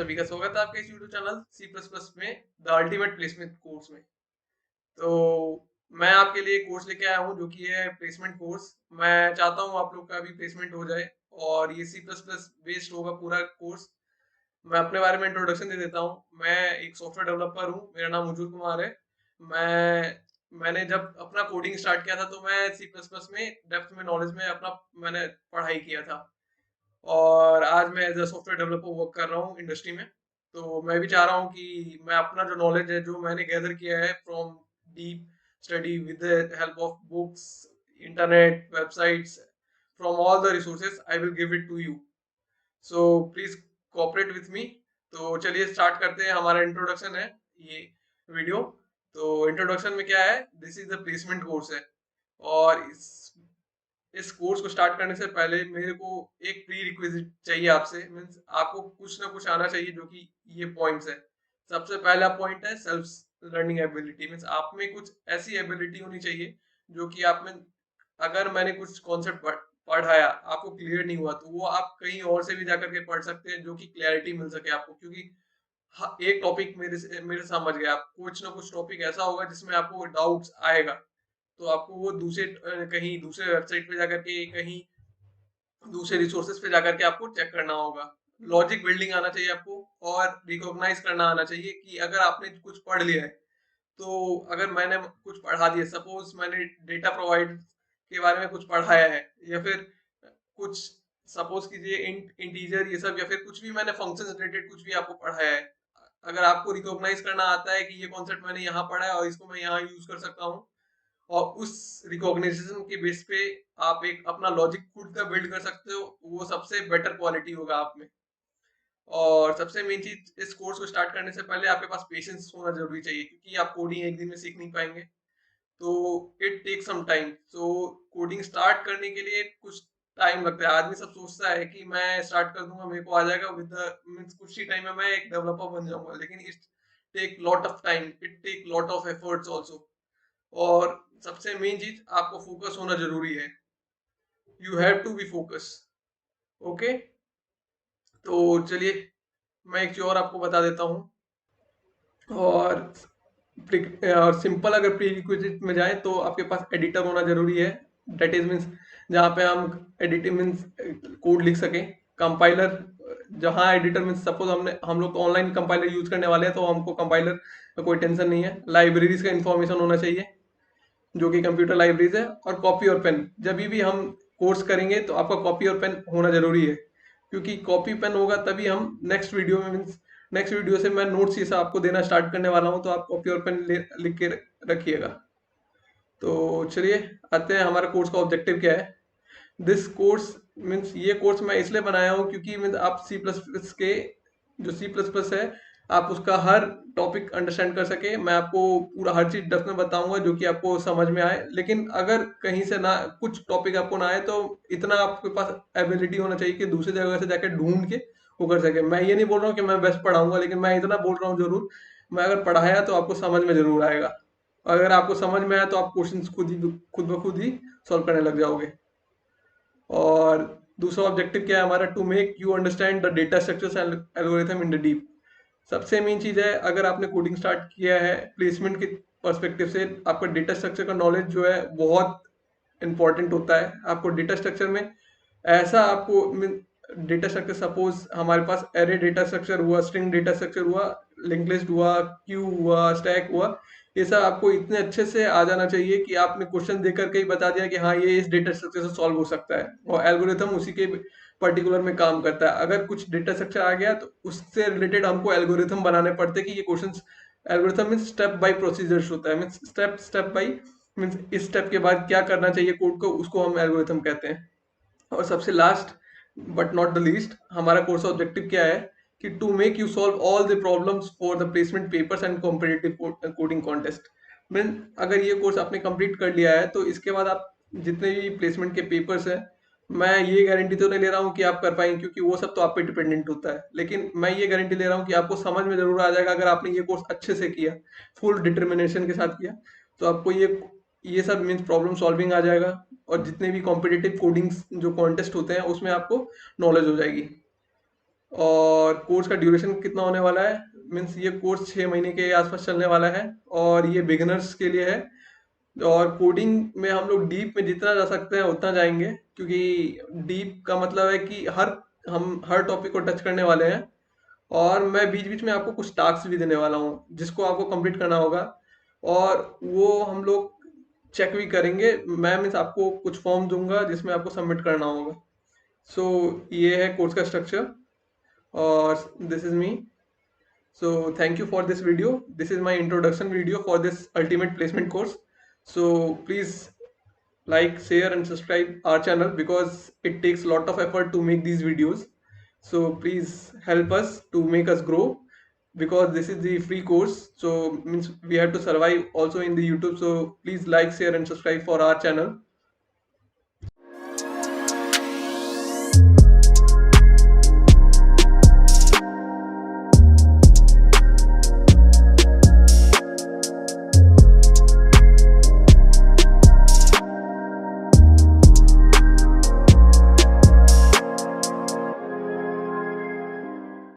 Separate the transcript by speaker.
Speaker 1: सभी का स्वागत है आपके इस YouTube channel C plus plus में द अल्टीमेट प्लेसमेंट कोर्स में। तो मैं आपके लिए कोर्स लेके आया हूँ जो कि है प्लेसमेंट कोर्स। मैं चाहता हूँ आप लोग का भी प्लेसमेंट हो जाए और ये सी प्लस प्लस बेस्ड होगा पूरा कोर्स। मैं अपने बारे में इंट्रोडक्शन दे देता हूँ। मैं एक सॉफ्टवेयर डेवलपर हूँ, मेरा नाम उज्जवल कुमार है। मैंने जब अपना कोडिंग स्टार्ट किया था तो मैं सी प्लस प्लस में डेप्थ में नॉलेज में अपना मैंने पढ़ाई किया था और आज मैं as a software developer work कर रहा हूँ इंडस्ट्री में। तो मैं भी चाह रहा हूँ कि मैं अपना जो नॉलेज है जो मैंने गैदर किया है from deep study with the help of books, internet, websites, from all the resources I will give it to you. So please cooperate with me. तो चलिए स्टार्ट करते हैं। हमारा इंट्रोडक्शन है ये वीडियो। तो इंट्रोडक्शन में क्या है, this is the placement course है और इस कोर्स को स्टार्ट करने से पहले मेरे को एक प्री रिक्विजिट चाहिए आपसे। मीन्स आपको कुछ ना कुछ आना चाहिए जो कि ये पॉइंट्स है। सबसे पहला पॉइंट है सेल्फ लर्निंग एबिलिटी। मीन्स आप में कुछ ऐसी एबिलिटी होनी चाहिए जो कि आप में, अगर मैंने कुछ कॉन्सेप्ट पढ़ाया आपको क्लियर नहीं हुआ तो वो आप कहीं और से भी जाकर के पढ़ सकते हैं जो कि क्लैरिटी मिल सके आपको। क्योंकि एक टॉपिक मेरे समझ गया, कुछ ना कुछ टॉपिक ऐसा होगा जिसमें आपको डाउट्स आएगा तो आपको वो कहीं दूसरे वेबसाइट पे जाकर के, कहीं दूसरे रिसोर्सेज पे जाकर के आपको चेक करना होगा। लॉजिक बिल्डिंग आना चाहिए आपको और रिकॉग्नाइज करना आना चाहिए कि अगर आपने कुछ पढ़ लिया है तो अगर मैंने कुछ पढ़ा दिया, सपोज मैंने डेटा प्रोवाइड के बारे में कुछ पढ़ाया है या फिर कुछ सपोज कीजिए इंटीजर ये सब, या फिर कुछ भी मैंने फंक्शन रिलेटेड कुछ भी आपको पढ़ाया है, अगर आपको रिकॉग्नाइज करना आता है कि ये कॉन्सेप्ट मैंने यहाँ पढ़ा है और इसको मैं यहाँ यूज कर सकता हूँ और उस रिकॉग्निशन के बेस पे आप एक अपना लॉजिक खुद का बिल्ड कर सकते हो, वो सबसे बेटर क्वालिटी होगा आप में। और सबसे मेन चीज, इस कोर्स को स्टार्ट करने से पहले आपके पास पेशेंस होना जरूरी चाहिए क्योंकि आप कोडिंग एक दिन में सीख नहीं पाएंगे। तो इट टेक सम टाइम। तो कोडिंग स्टार्ट करने के लिए कुछ टाइम लगता है। आदमी सब सोचता है कि मैं स्टार्ट कर दूंगा मेरे को आ जाएगा विद मींस कुछ ही टाइम में मैं एक डेवलपर बन जाऊंगा, लेकिन it take lot of time, it take lot of efforts also. और सबसे मेन चीज, आपको फोकस होना जरूरी है। You have to be focus. Okay, तो चलिए मैं एक चीज और आपको बता देता हूँ। और और सिंपल अगर प्री रिक्विजिट में जाए तो आपके पास एडिटर होना जरूरी है। डेट इज मीन्स जहाँ पे हम एडिटिंग मीन्स कोड लिख सकें। कंपाइलर, जहाँ एडिटर मीन्स सपोज हम लोग ऑनलाइन कंपाइलर यूज करने वाले हैं तो हमको कंपाइलर का कोई टेंशन नहीं है। लाइब्रेरीज का इंफॉर्मेशन होना चाहिए जो कि कंप्यूटर लाइब्रेरीज है। और कॉपी और पेन, जब भी हम कोर्स करेंगे तो आपका कॉपी और पेन होना जरूरी है क्योंकि कॉपी पेन होगा तभी हम नेक्स्ट वीडियो में मीन्स नेक्स्ट वीडियो से मैं नोट्स ये सब आपको देना स्टार्ट करने वाला हूँ तो आप कॉपी और पेन लिख के रखिएगा। तो चलिए आते हैं, हमारा कोर्स का ऑब्जेक्टिव क्या है। दिस कोर्स मीन्स ये कोर्स मैं इसलिए बनाया हूँ क्योंकि मीन्स आप सी प्लस प्लस के जो सी प्लस प्लस है आप उसका हर टॉपिक अंडरस्टैंड कर सके। मैं आपको पूरा हर चीज डेप्थ में बताऊंगा जो कि आपको समझ में आए, लेकिन अगर कहीं से ना कुछ टॉपिक आपको ना आए तो इतना आपके पास एबिलिटी होना चाहिए कि दूसरी जगह से जाके ढूंढ के वो कर सके। मैं ये नहीं बोल रहा हूँ कि मैं बेस्ट पढ़ाऊंगा, लेकिन मैं इतना बोल रहा हूँ जरूर, मैं अगर पढ़ाया तो आपको समझ में जरूर आएगा। अगर आपको समझ में आया तो आप क्वेश्चन खुद ब खुद ही सॉल्व करने लग जाओगे। और दूसरा ऑब्जेक्टिव क्या है हमारा, to make you understand the data structures and algorithm in the deep. सबसे मेन चीज है, अगर आपने कोडिंग स्टार्ट किया है प्लेसमेंट के पर्सपेक्टिव से, आपका डेटा स्ट्रक्चर का नॉलेज जो है बहुत इंपॉर्टेंट होता है। आपको डेटा स्ट्रक्चर में ऐसा आपको डेटा स्ट्रक्चर, सपोज हमारे पास एरे डेटा स्ट्रक्चर हुआ, स्ट्रिंग डेटा स्ट्रक्चर हुआ, लिंक लिस्ट हुआ, क्यू हुआ, स्टैक हुआ, ये सब आपको इतने अच्छे से आ जाना चाहिए कि आपने क्वेश्चन देकर के ही बता दिया कि हाँ ये इस डेटा स्ट्रक्चर से सॉल्व हो सकता है और एल्गोरिथम उसी के पर्टिकुलर में काम करता है। अगर कुछ डेटा स्ट्रक्चर आ गया तो उससे रिलेटेड हमको एल्गोरिथम बनाने पड़ते हैं कि ये question, algorithm means step by procedures होता है, means step step by, means इस स्टेप के बाद क्या करना चाहिए कोड को, उसको हम एल्गोरिथम कहते हैं। और सबसे last but not the least, हमारा कोर्स ऑब्जेक्टिव क्या है कि to make you solve all the problems for the placement papers and competitive coding contest. Mean अगर ये कोर्स आपने कंप्लीट कर लिया है तो इसके बाद आप जितने भी प्लेसमेंट के पेपर्स हैं, मैं ये गारंटी तो नहीं ले रहा हूँ कि आप कर पाएंगे क्योंकि वो सब तो आप पे डिपेंडेंट होता है, लेकिन मैं ये गारंटी ले रहा हूँ कि आपको समझ में जरूर आ जाएगा अगर आपने ये कोर्स अच्छे से किया, फुल डिटर्मिनेशन के साथ किया, तो आपको ये सब मीन्स प्रॉब्लम सॉल्विंग आ जाएगा और जितने भी कॉम्पिटिटिव कोडिंग्स जो कॉन्टेस्ट होते हैं उसमें आपको नॉलेज हो जाएगी। और कोर्स का ड्यूरेशन कितना होने वाला है, मीन्स ये कोर्स 6 महीने के आसपास चलने वाला है और ये बिगिनर्स के लिए है। और कोडिंग में हम लोग डीप में जितना जा सकते हैं उतना जाएंगे, क्योंकि डीप का मतलब है कि हम हर टॉपिक को टच करने वाले हैं। और मैं बीच बीच में आपको कुछ टास्क भी देने वाला हूँ जिसको आपको कंप्लीट करना होगा, और वो हम लोग चेक भी करेंगे। मैं मीन्स आपको कुछ फॉर्म दूंगा जिसमें आपको सबमिट करना होगा। सो ये है कोर्स का स्ट्रक्चर, और this is me. So thank you for this video. This is my introduction video for this ultimate placement course. So please like, share and subscribe our channel because it takes a lot of effort to make these videos. So please help us to make us grow, because this is the free course. So means we have to survive also in the YouTube. So please like, share and subscribe for our channel.